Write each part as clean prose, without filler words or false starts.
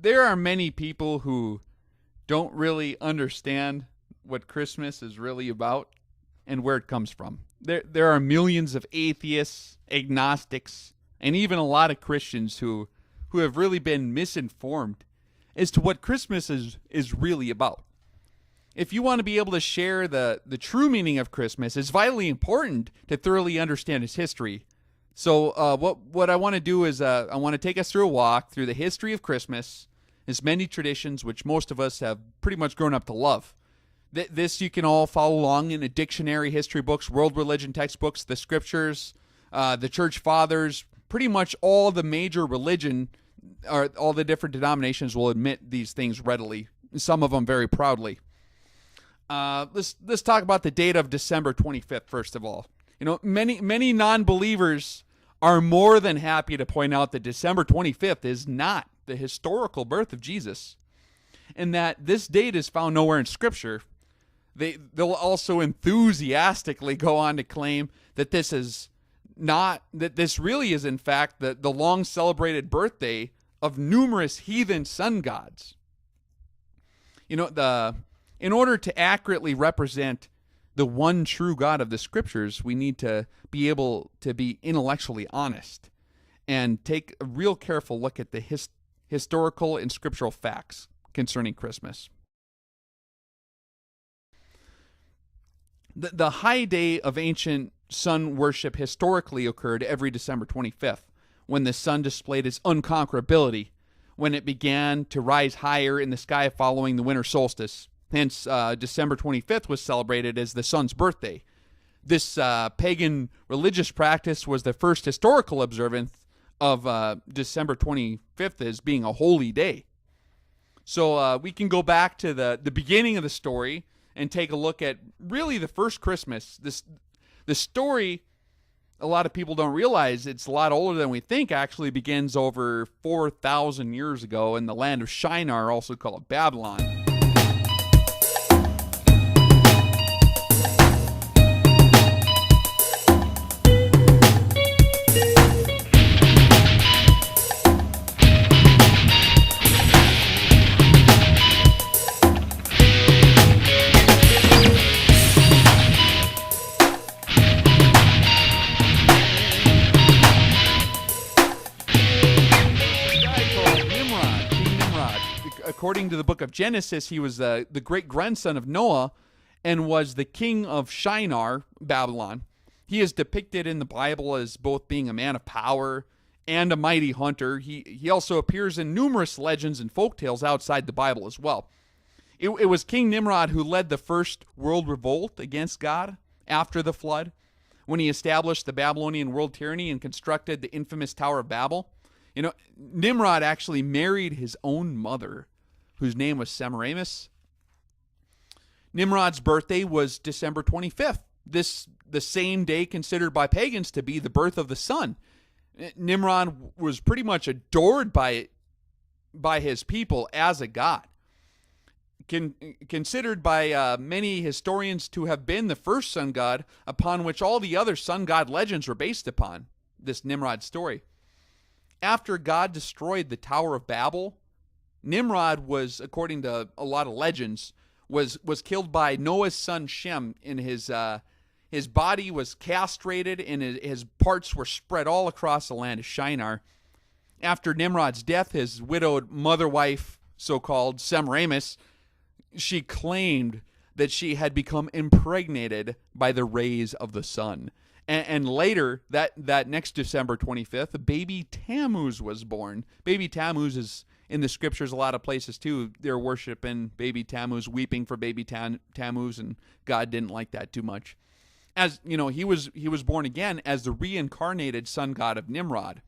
there are many people who don't really understand what Christmas is really about and where it comes from. There are millions of atheists, agnostics, and even a lot of Christians who have really been misinformed as to what Christmas is really about. If you want to be able to share the true meaning of Christmas, it's vitally important to thoroughly understand its history. So what I want to do is I want to take us through a walk through the history of Christmas, its many traditions, which most of us have pretty much grown up to love. This you can all follow along in a dictionary, history books, world religion textbooks, the scriptures, the church fathers, pretty much all the major religion, or all the different denominations will admit these things readily, some of them very proudly. Let's talk about the date of December 25th, first of all. Many non-believers are more than happy to point out that December 25th is not the historical birth of Jesus, and that this date is found nowhere in Scripture. They'll also enthusiastically go on to claim that this really is in fact the long celebrated birthday of numerous heathen sun gods. In order to accurately represent the one true God of the Scriptures, we need to be able to be intellectually honest and take a real careful look at the historical and scriptural facts concerning Christmas. The high day of ancient sun worship historically occurred every December 25th, when the sun displayed its unconquerability, when it began to rise higher in the sky following the winter solstice. Hence, December 25th was celebrated as the sun's birthday. This pagan religious practice was the first historical observance of December 25th as being a holy day. So we can go back to the beginning of the story and take a look at really the first Christmas. The story, a lot of people don't realize it's a lot older than we think, actually begins over 4,000 years ago in the land of Shinar, also called Babylon. According to the book of Genesis, he was the great-grandson of Noah and was the king of Shinar, Babylon. He is depicted in the Bible as both being a man of power and a mighty hunter. He also appears in numerous legends and folktales outside the Bible as well. It was King Nimrod who led the first world revolt against God after the flood, when he established the Babylonian world tyranny and constructed the infamous Tower of Babel. Nimrod actually married his own mother, whose name was Semiramis. Nimrod's birthday was December 25th, the same day considered by pagans to be the birth of the sun. Nimrod was pretty much adored by his people as a god. Considered by many historians to have been the first sun god upon which all the other sun god legends were based upon, this Nimrod story. After God destroyed the Tower of Babel, Nimrod was, according to a lot of legends, was killed by Noah's son Shem. In his body was castrated, and his parts were spread all across the land of Shinar. After Nimrod's death, his widowed mother-wife, so-called Semiramis, she claimed that she had become impregnated by the rays of the sun. And later, that next December 25th, baby Tammuz was born. Baby Tammuz is in the scriptures a lot of places too. They're worshiping baby Tammuz, weeping for baby Tammuz, and God didn't like that too much. As you know, he was born again as the reincarnated sun god of Nimrod.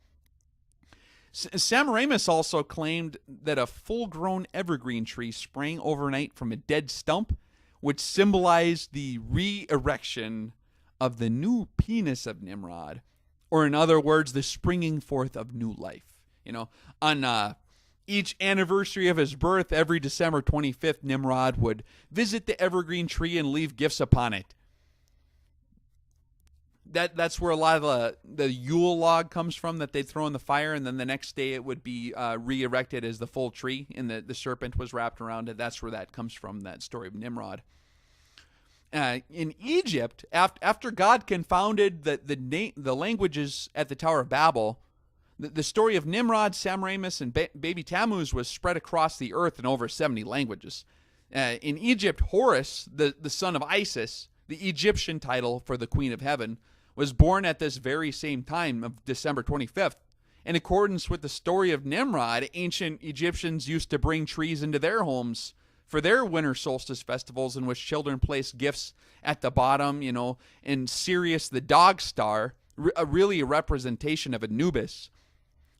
Semiramis also claimed that a full-grown evergreen tree sprang overnight from a dead stump, which symbolized the re-erection of the new penis of Nimrod, or in other words, the springing forth of new life. On each anniversary of his birth, every December 25th, Nimrod would visit the evergreen tree and leave gifts upon it. That's where a lot of the Yule log comes from that they'd throw in the fire, and then the next day it would be re-erected as the full tree, and the serpent was wrapped around it. That's where that comes from, that story of Nimrod. In Egypt, after God confounded the languages at the Tower of Babel, the story of Nimrod, Semiramis, and baby Tammuz was spread across the earth in over 70 languages. In Egypt, Horus, the son of Isis, the Egyptian title for the Queen of Heaven, was born at this very same time of December 25th. In accordance with the story of Nimrod, ancient Egyptians used to bring trees into their homes for their winter solstice festivals, in which children placed gifts at the bottom, and Sirius, the dog star, really a representation of Anubis,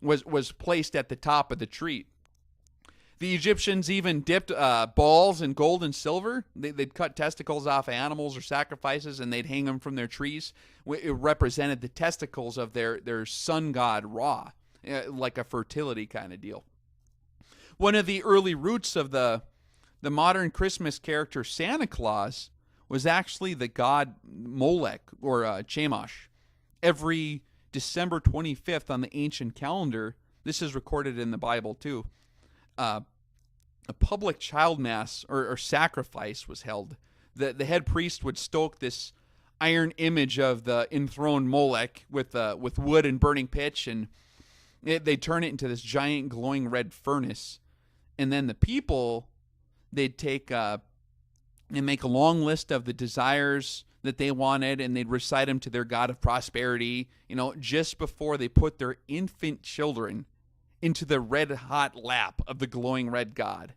was placed at the top of the tree. The Egyptians even dipped balls in gold and silver. They'd cut testicles off animals or sacrifices, and they'd hang them from their trees. It represented the testicles of their sun god Ra, like a fertility kind of deal. One of the early roots of the modern Christmas character Santa Claus was actually the god Molech, or Chemosh. Every December 25th on the ancient calendar, this is recorded in the Bible too, a public child mass or sacrifice was held. The head priest would stoke this iron image of the enthroned Molech with wood and burning pitch, and they turn it into this giant glowing red furnace. And then the people, they'd take and make a long list of the desires that they wanted, and they'd recite them to their god of prosperity, just before they put their infant children into the red-hot lap of the glowing red god.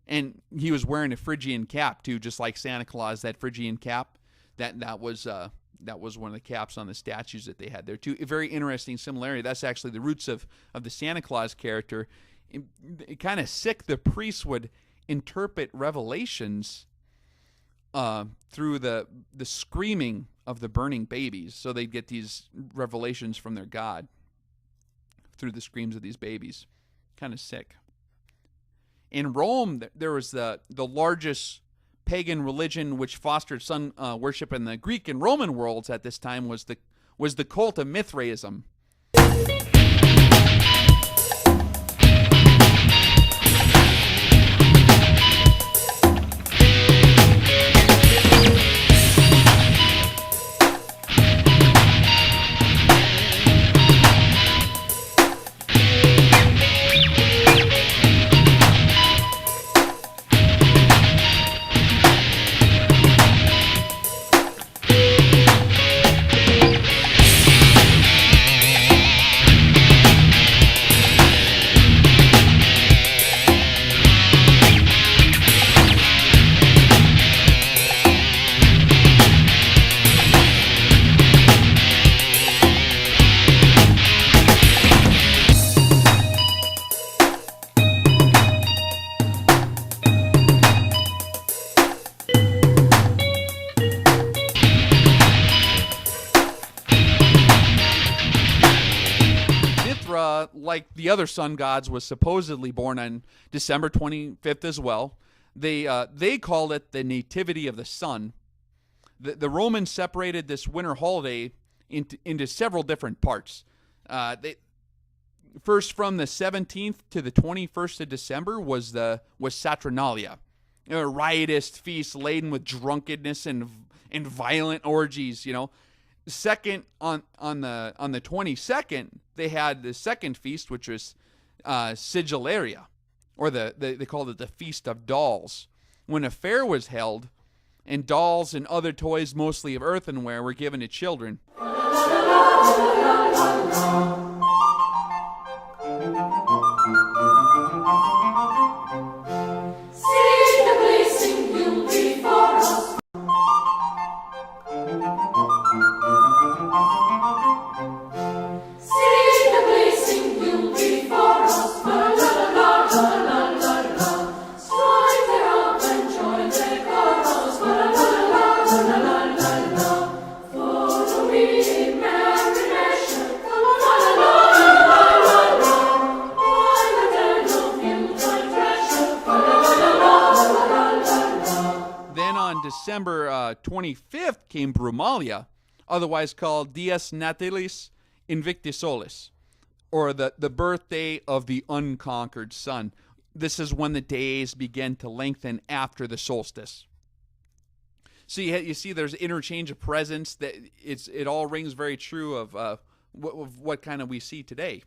And he was wearing a Phrygian cap, too, just like Santa Claus, that Phrygian cap. That was one of the caps on the statues that they had there, too. A very interesting similarity. That's actually the roots of the Santa Claus character. It kind of sick. The priests would interpret revelations through the screaming of the burning babies. So they'd get these revelations from their god through the screams of these babies. Kind of sick. In Rome, there was the largest pagan religion which fostered sun worship in the Greek and Roman worlds at this time was the cult of Mithraism. Like the other sun gods, was supposedly born on December 25th as well. They called it the nativity of the sun. The Romans separated this winter holiday into several different parts. First, from the 17th to the 21st of December was Saturnalia, a riotous feast laden with drunkenness and violent orgies. Second, on the 22nd, they had the second feast, which was Sigillaria, or they called it the Feast of Dolls, when a fair was held, and dolls and other toys, mostly of earthenware, were given to children. December 25th came Brumalia, otherwise called Dies Natalis Invicti Solis, or the birthday of the unconquered sun. This is when the days begin to lengthen after the solstice. So you see there's interchange of presents. That it all rings very true of what kind of we see today.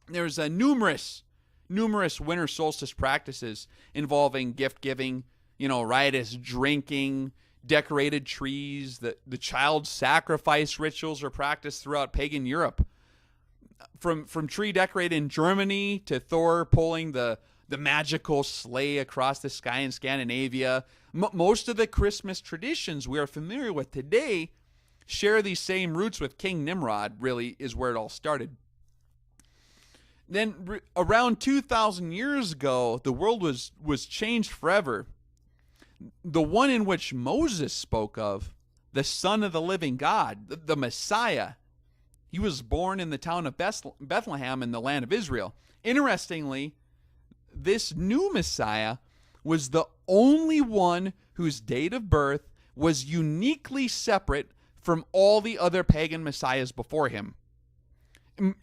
There's numerous winter solstice practices involving gift giving, riotous drinking, decorated trees. The child sacrifice rituals are practiced throughout pagan Europe. From tree decorated in Germany to Thor pulling the magical sleigh across the sky in Scandinavia. Most of the Christmas traditions we are familiar with today share these same roots with King Nimrod, really, is where it all started. Then around 2,000 years ago, the world was changed forever. The one in which Moses spoke of, the Son of the living God, the Messiah, he was born in the town of Bethlehem in the land of Israel. Interestingly, this new Messiah was the only one whose date of birth was uniquely separate from all the other pagan messiahs before him.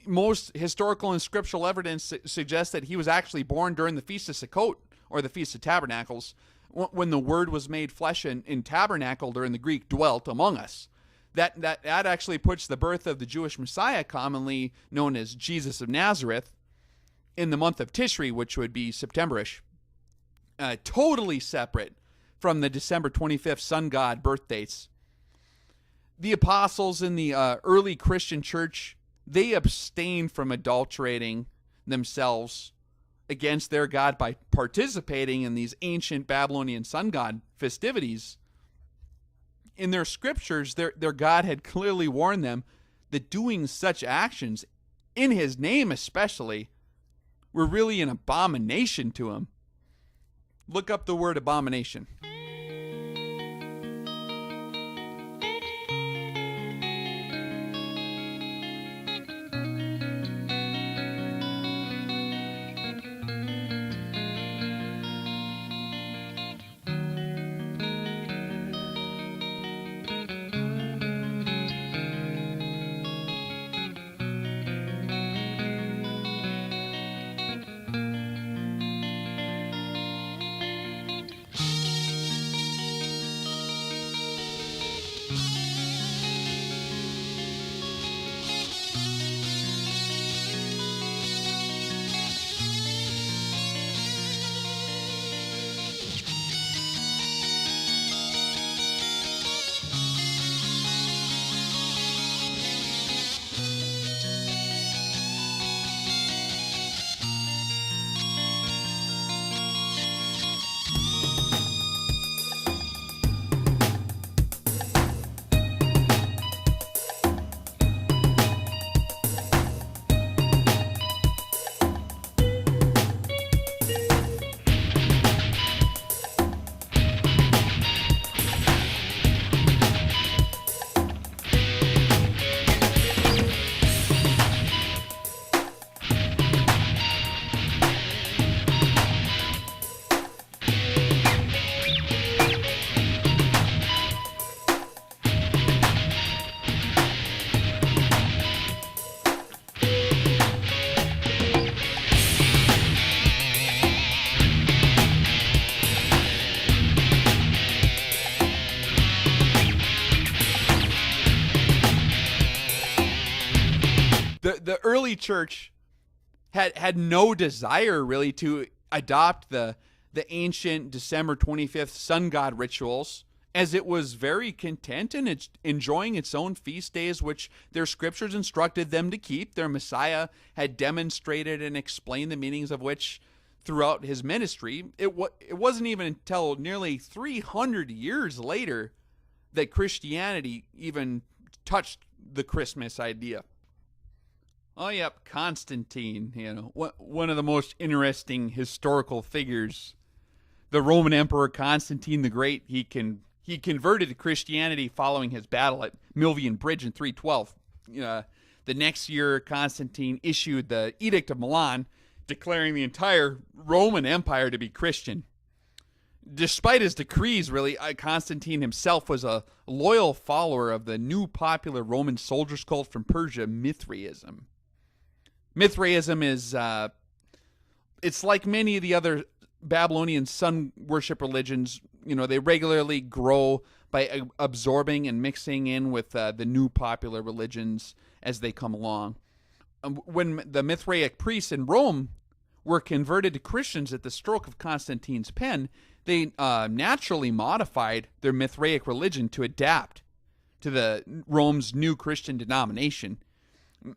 Most historical and scriptural evidence suggests that he was actually born during the Feast of Sukkot, or the Feast of Tabernacles, when the Word was made flesh and tabernacled, or in the Greek, dwelt among us. That actually puts the birth of the Jewish Messiah, commonly known as Jesus of Nazareth, in the month of Tishri, which would be September-ish, totally separate from the December 25th sun god birth dates. The apostles in the early Christian church, they abstained from adulterating themselves against their God by participating in these ancient Babylonian sun god festivities. In their scriptures, their God had clearly warned them that doing such actions, in his name especially, were really an abomination to him. Look up the word abomination. The early church had no desire really to adopt the ancient December 25th sun god rituals, as it was very content in enjoying its own feast days, which their scriptures instructed them to keep. Their Messiah had demonstrated and explained the meanings of which throughout his ministry. It wasn't even until nearly 300 years later that Christianity even touched the Christmas idea. Oh, yep, Constantine, one of the most interesting historical figures. The Roman Emperor Constantine the Great, he converted to Christianity following his battle at Milvian Bridge in 312. The next year, Constantine issued the Edict of Milan, declaring the entire Roman Empire to be Christian. Despite his decrees, really, Constantine himself was a loyal follower of the new popular Roman soldiers cult from Persia, Mithraism. Mithraism is, it's like many of the other Babylonian sun worship religions. They regularly grow by absorbing and mixing in with the new popular religions as they come along. When the Mithraic priests in Rome were converted to Christians at the stroke of Constantine's pen, they naturally modified their Mithraic religion to adapt to the Rome's new Christian denomination.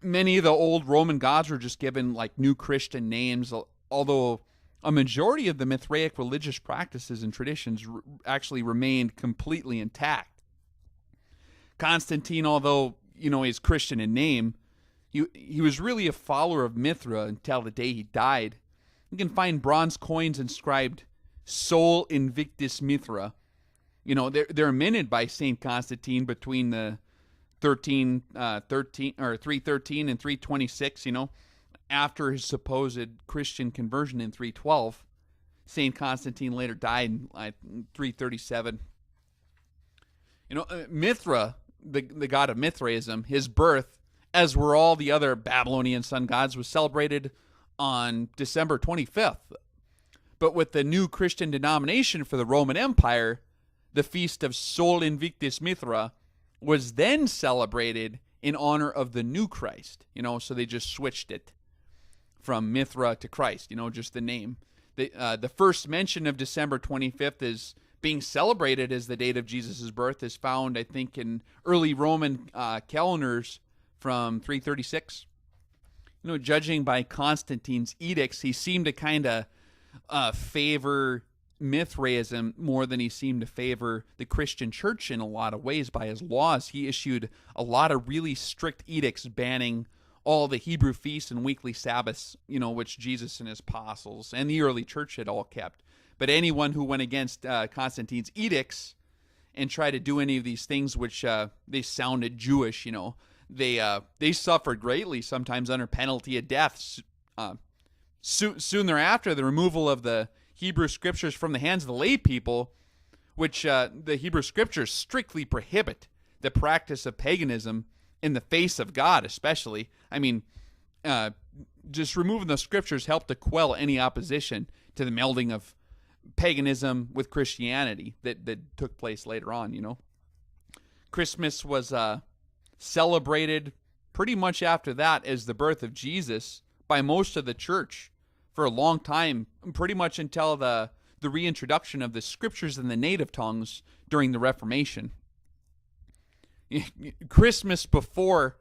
Many of the old Roman gods were just given like new Christian names, although a majority of the Mithraic religious practices and traditions actually remained completely intact. Constantine, although he's Christian in name, he was really a follower of Mithra until the day he died. You can find bronze coins inscribed "Sol Invictus Mithra." They're minted by Saint Constantine between the 313 and 326. After his supposed Christian conversion in 312, Saint Constantine later died in 337. Mithra, the god of Mithraism, his birth, as were all the other Babylonian sun gods, was celebrated on December 25th. But with the new Christian denomination for the Roman Empire, the feast of Sol Invictus Mithra was then celebrated in honor of the new Christ. So they just switched it from Mithra to Christ, just the name. The first mention of December 25th is being celebrated as the date of Jesus' birth is found, I think, in early Roman calendars from 336. Judging by Constantine's edicts, he seemed to kind of favor Mithraism more than he seemed to favor the Christian church in a lot of ways. By his laws, he issued a lot of really strict edicts banning all the Hebrew feasts and weekly Sabbaths, which Jesus and his apostles and the early church had all kept. But anyone who went against Constantine's edicts and tried to do any of these things which they sounded Jewish, they suffered greatly, sometimes under penalty of death. Soon thereafter, the removal of the Hebrew scriptures from the hands of the lay people, which the Hebrew scriptures strictly prohibit the practice of paganism in the face of God, especially. Just removing the scriptures helped to quell any opposition to the melding of paganism with Christianity that took place later on. Christmas was celebrated pretty much after that as the birth of Jesus by most of the church for a long time, pretty much until the reintroduction of the scriptures in the native tongues during the Reformation. Christmas before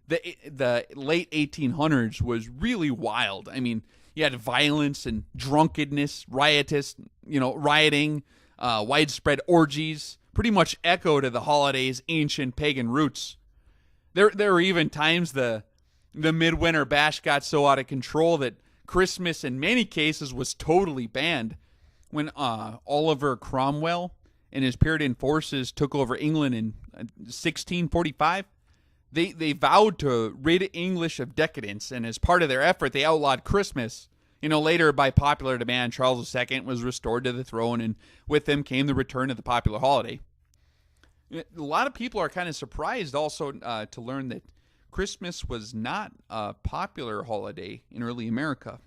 the late 1800s was really wild. You had violence and drunkenness, rioting, widespread orgies, pretty much echo to the holiday's ancient pagan roots. There were even times the midwinter bash got so out of control that Christmas in many cases was totally banned. When Oliver Cromwell and his Puritan forces took over England in 1645, they vowed to rid English of decadence, and as part of their effort, they outlawed Christmas. Later, by popular demand, Charles II was restored to the throne, and with him came the return of the popular holiday. A lot of people are kind of surprised also to learn that Christmas was not a popular holiday in early America.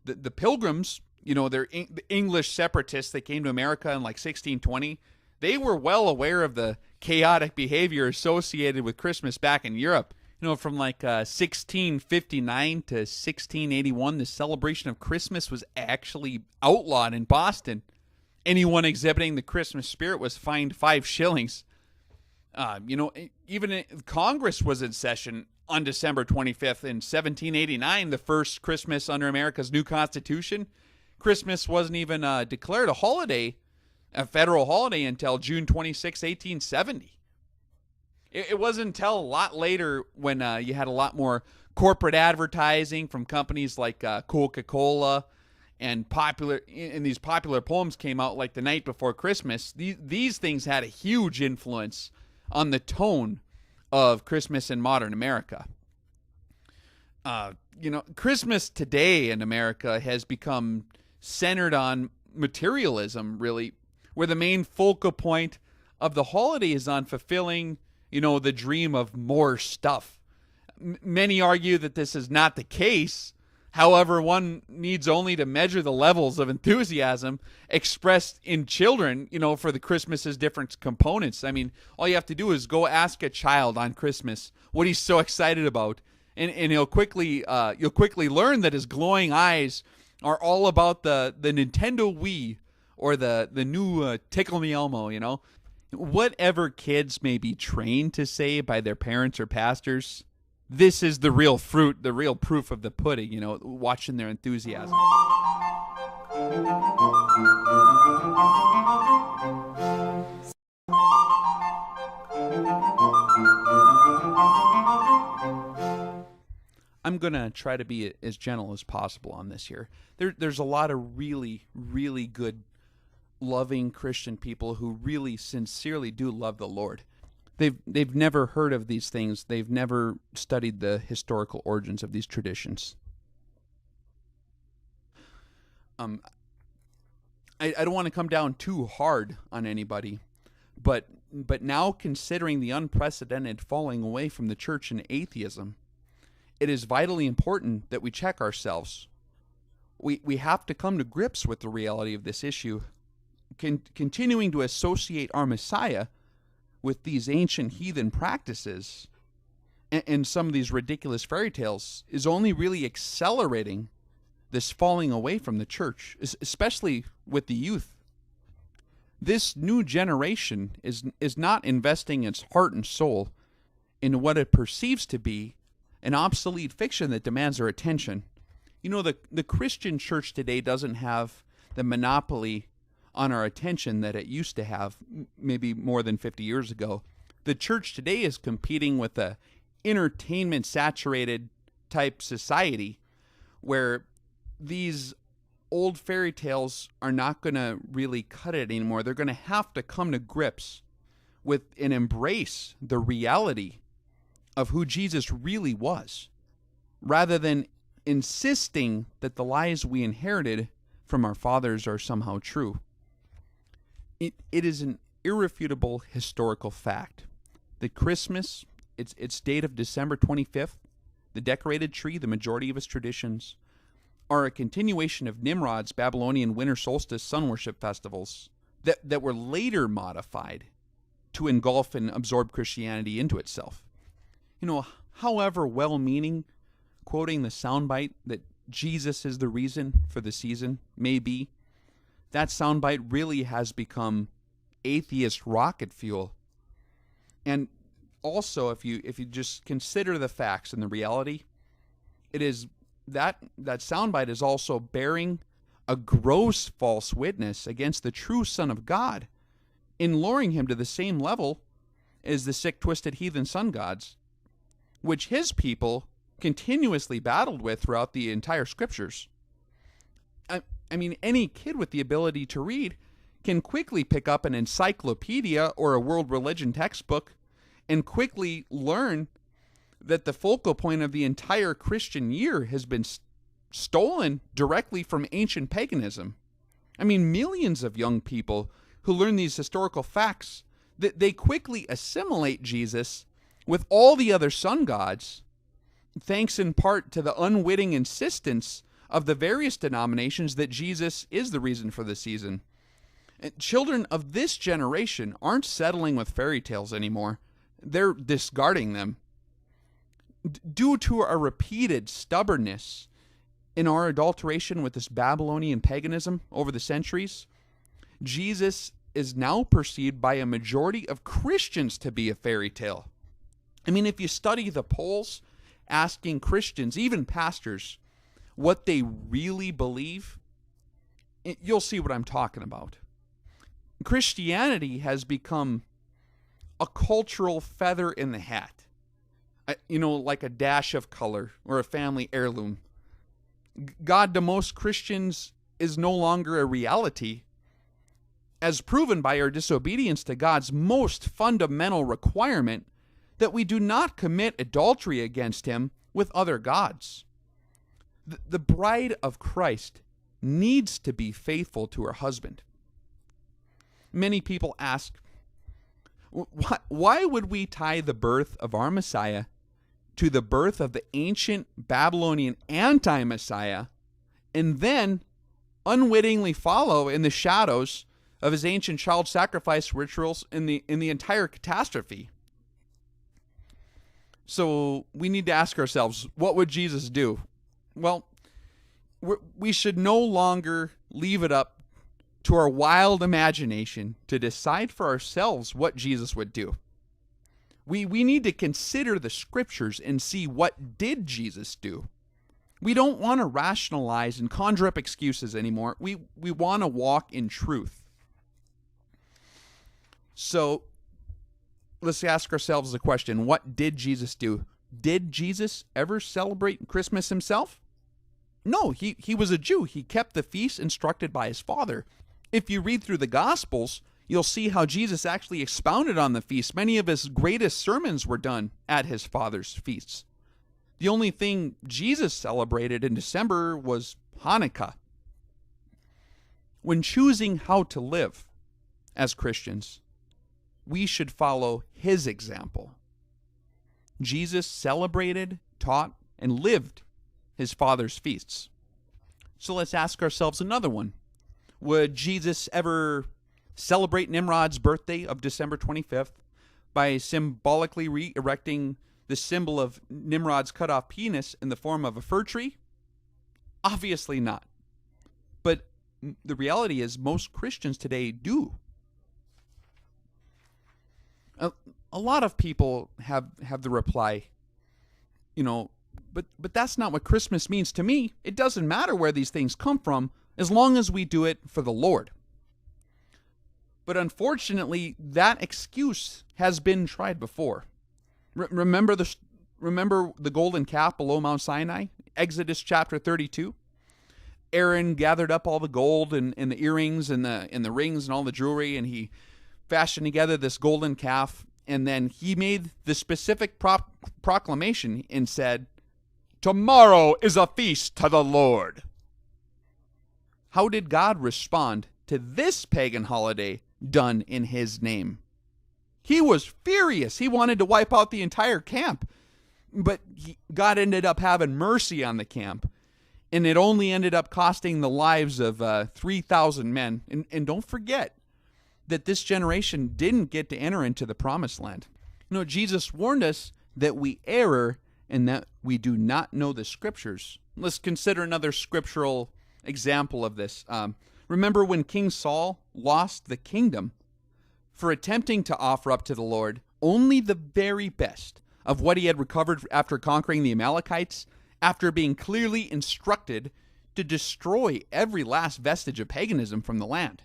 The Pilgrims, the English separatists that came to America in like 1620, they were well aware of the chaotic behavior associated with Christmas back in Europe. From like 1659 to 1681, the celebration of Christmas was actually outlawed in Boston. Anyone exhibiting the Christmas spirit was fined 5 shillings. Even Congress was in session on December 25th in 1789, the first Christmas under America's new Constitution. Christmas wasn't even declared a federal holiday, until June 26, 1870. It wasn't until a lot later when you had a lot more corporate advertising from companies like Coca-Cola and these popular poems came out like The Night Before Christmas. These things had a huge influence on the tone of Christmas in modern America. Christmas today in America has become centered on materialism, really, where the main focal point of the holiday is on fulfilling, the dream of more stuff. Many argue that this is not the case. However, one needs only to measure the levels of enthusiasm expressed in children, for the Christmas's different components. I mean, all you have to do is go ask a child on Christmas what he's so excited about, and you'll quickly learn that his glowing eyes are all about the Nintendo Wii or the new Tickle Me Elmo. Whatever kids may be trained to say by their parents or pastors, this is the real fruit, the real proof of the pudding, watching their enthusiasm. I'm going to try to be as gentle as possible on this here. There's a lot of really, really good, loving Christian people who really sincerely do love the Lord. They've never heard of these things. They've never studied the historical origins of these traditions. I don't want to come down too hard on anybody, but now considering the unprecedented falling away from the church and atheism, it is vitally important that we check ourselves. We have to come to grips with the reality of this issue. Continuing to associate our Messiah with these ancient heathen practices and some of these ridiculous fairy tales is only really accelerating this falling away from the church, especially with the youth. This new generation is not investing its heart and soul in what it perceives to be an obsolete fiction that demands their attention. The Christian church today doesn't have the monopoly on our attention that it used to have maybe more than 50 years ago. The church today is competing with a entertainment-saturated type society where these old fairy tales are not going to really cut it anymore. They're going to have to come to grips with and embrace the reality of who Jesus really was, rather than insisting that the lies we inherited from our fathers are somehow true. It is an irrefutable historical fact that Christmas, its date of December 25th, the decorated tree, the majority of its traditions, are a continuation of Nimrod's Babylonian winter solstice sun worship festivals that were later modified to engulf and absorb Christianity into itself. However well-meaning quoting the soundbite that Jesus is the reason for the season may be, that soundbite really has become atheist rocket fuel. And also, if you just consider the facts and the reality, it is that soundbite is also bearing a gross false witness against the true Son of God in lowering him to the same level as the sick, twisted heathen sun gods, which his people continuously battled with throughout the entire scriptures. I mean, any kid with the ability to read can quickly pick up an encyclopedia or a world religion textbook and quickly learn that the focal point of the entire Christian year has been stolen directly from ancient paganism. I mean, millions of young people who learn these historical facts, they quickly assimilate Jesus with all the other sun gods, thanks in part to the unwitting insistence of the various denominations that Jesus is the reason for the season. And children of this generation aren't settling with fairy tales anymore. They're discarding them. Due to our repeated stubbornness in our adulteration with this Babylonian paganism over the centuries, Jesus is now perceived by a majority of Christians to be a fairy tale. I mean, if you study the polls asking Christians, even pastors, what they really believe, you'll see what I'm talking about. Christianity has become a cultural feather in the hat, like a dash of color or a family heirloom. God to most Christians is no longer a reality, as proven by our disobedience to God's most fundamental requirement that we do not commit adultery against him with other gods. The bride of Christ needs to be faithful to her husband. Many people ask, why would we tie the birth of our Messiah to the birth of the ancient Babylonian anti-Messiah and then unwittingly follow in the shadows of his ancient child sacrifice rituals in the entire catastrophe? So we need to ask ourselves, what would Jesus do? Well, we should no longer leave it up to our wild imagination to decide for ourselves what Jesus would do. We need to consider the scriptures and see, what did Jesus do? We don't want to rationalize and conjure up excuses anymore. We want to walk in truth. So let's ask ourselves the question, what did Jesus do? Did Jesus ever celebrate Christmas himself? No, he was a Jew. He kept the feast instructed by his Father. If you read through the Gospels, you'll see how Jesus actually expounded on the feast. Many of his greatest sermons were done at his Father's feasts. The only thing Jesus celebrated in December was Hanukkah. When choosing how to live as Christians, we should follow his example. Jesus celebrated, taught, and lived his Father's feasts. So let's ask ourselves another one. Would Jesus ever celebrate Nimrod's birthday of December 25th by symbolically re-erecting the symbol of Nimrod's cut-off penis in the form of a fir tree? Obviously not. But the reality is most Christians today do. A lot of people have the reply, but that's not what Christmas means to me. It doesn't matter where these things come from, as long as we do it for the Lord. But unfortunately, that excuse has been tried before. Remember the golden calf below Mount Sinai? Exodus chapter 32? Aaron gathered up all the gold and the earrings and the rings and all the jewelry, and he fashioned together this golden calf, and then he made the specific proclamation and said, "Tomorrow is a feast to the Lord." How did God respond to this pagan holiday done in his name? He was furious. He wanted to wipe out the entire camp. But God ended up having mercy on the camp. And it only ended up costing the lives of 3,000 men. And don't forget that this generation didn't get to enter into the promised land. Jesus warned us that we err and that we do not know the scriptures. Let's consider another scriptural example of this. Remember when King Saul lost the kingdom for attempting to offer up to the Lord only the very best of what he had recovered after conquering the Amalekites, after being clearly instructed to destroy every last vestige of paganism from the land.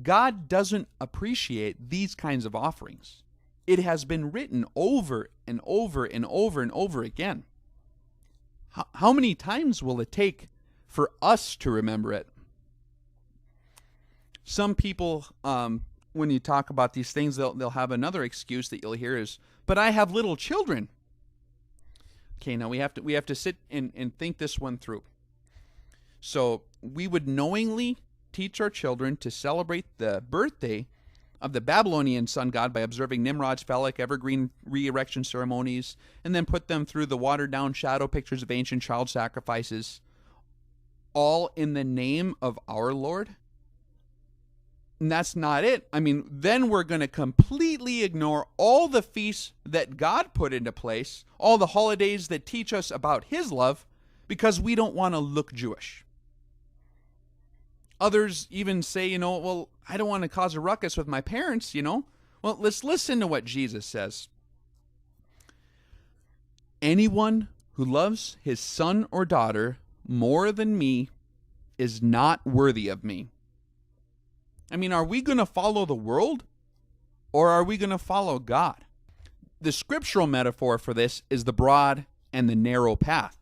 God doesn't appreciate these kinds of offerings. It has been written over and over and over and over again. How many times will it take for us to remember it? Some people, when you talk about these things, they'll have another excuse that you'll hear is, "But I have little children." Okay, now we have to sit and think this one through. So we would knowingly teach our children to celebrate the birthday of the Babylonian sun god by observing Nimrod's phallic evergreen re-erection ceremonies, and then put them through the watered-down shadow pictures of ancient child sacrifices, all in the name of our Lord? And that's not it. Then we're going to completely ignore all the feasts that God put into place, all the holidays that teach us about his love, because we don't want to look Jewish. Others even say, well, I don't want to cause a ruckus with my parents, Well, let's listen to what Jesus says. "Anyone who loves his son or daughter more than me is not worthy of me." Are we going to follow the world, or are we going to follow God? The scriptural metaphor for this is the broad and the narrow path.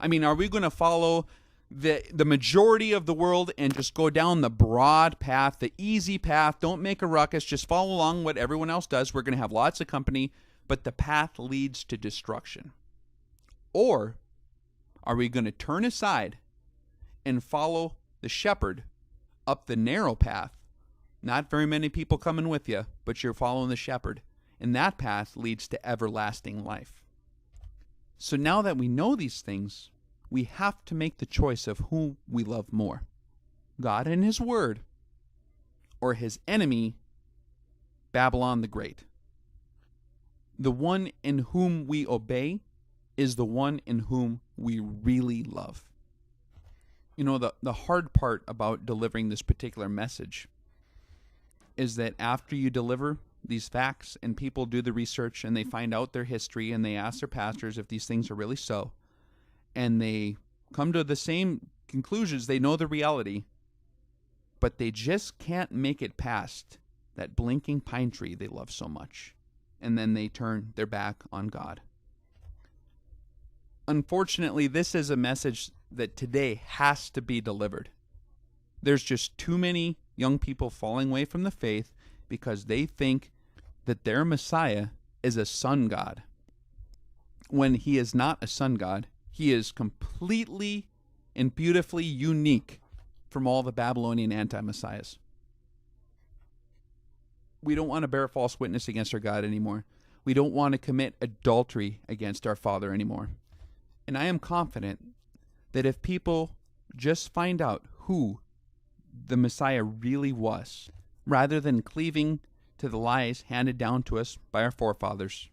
Are we going to follow the majority of the world and just go down the broad path, the easy path? Don't make a ruckus, just follow along what everyone else does. We're going to have lots of company, but the path leads to destruction. Or are we going to turn aside and follow the shepherd up the narrow path, not very many people coming with you, but you're following the shepherd, and that path leads to everlasting life. So now that we know these things, we have to make the choice of whom we love more, God and his word, or his enemy, Babylon the Great. The one in whom we obey is the one in whom we really love. You know, the hard part about delivering this particular message is that after you deliver these facts and people do the research and they find out their history and they ask their pastors if these things are really so, and they come to the same conclusions, they know the reality, but they just can't make it past that blinking pine tree they love so much. And then they turn their back on God. Unfortunately, this is a message that today has to be delivered. There's just too many young people falling away from the faith because they think that their Messiah is a sun god. When he is not a sun god, he is completely and beautifully unique from all the Babylonian anti-messiahs. We don't want to bear false witness against our God anymore. We don't want to commit adultery against our Father anymore. And I am confident that if people just find out who the Messiah really was, rather than cleaving to the lies handed down to us by our forefathers,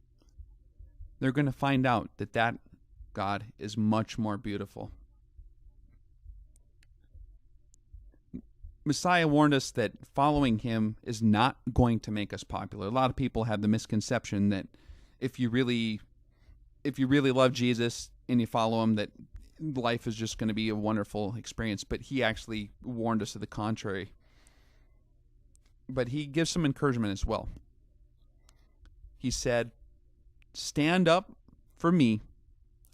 they're going to find out that that God is much more beautiful. Messiah warned us that following him is not going to make us popular. A lot of people have the misconception that if you really love Jesus and you follow him, that life is just going to be a wonderful experience. But he actually warned us to the contrary. But he gives some encouragement as well. He said, "Stand up for me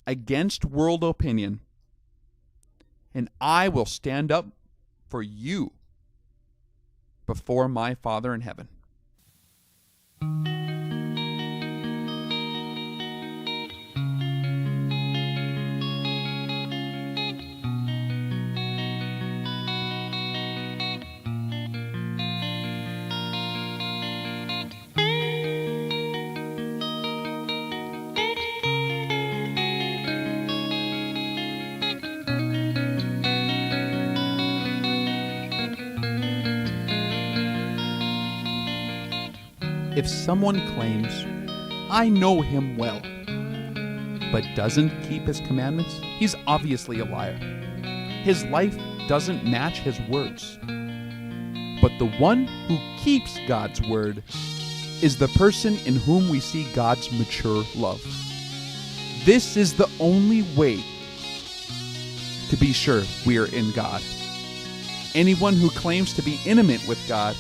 against world opinion, and I will stand up for you before my Father in heaven." If someone claims, "I know him well," but doesn't keep his commandments, he's obviously a liar. His life doesn't match his words. But the one who keeps God's word is the person in whom we see God's mature love. This is the only way to be sure we are in God. Anyone who claims to be intimate with God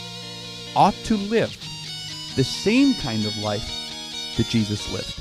ought to live the same kind of life that Jesus lived.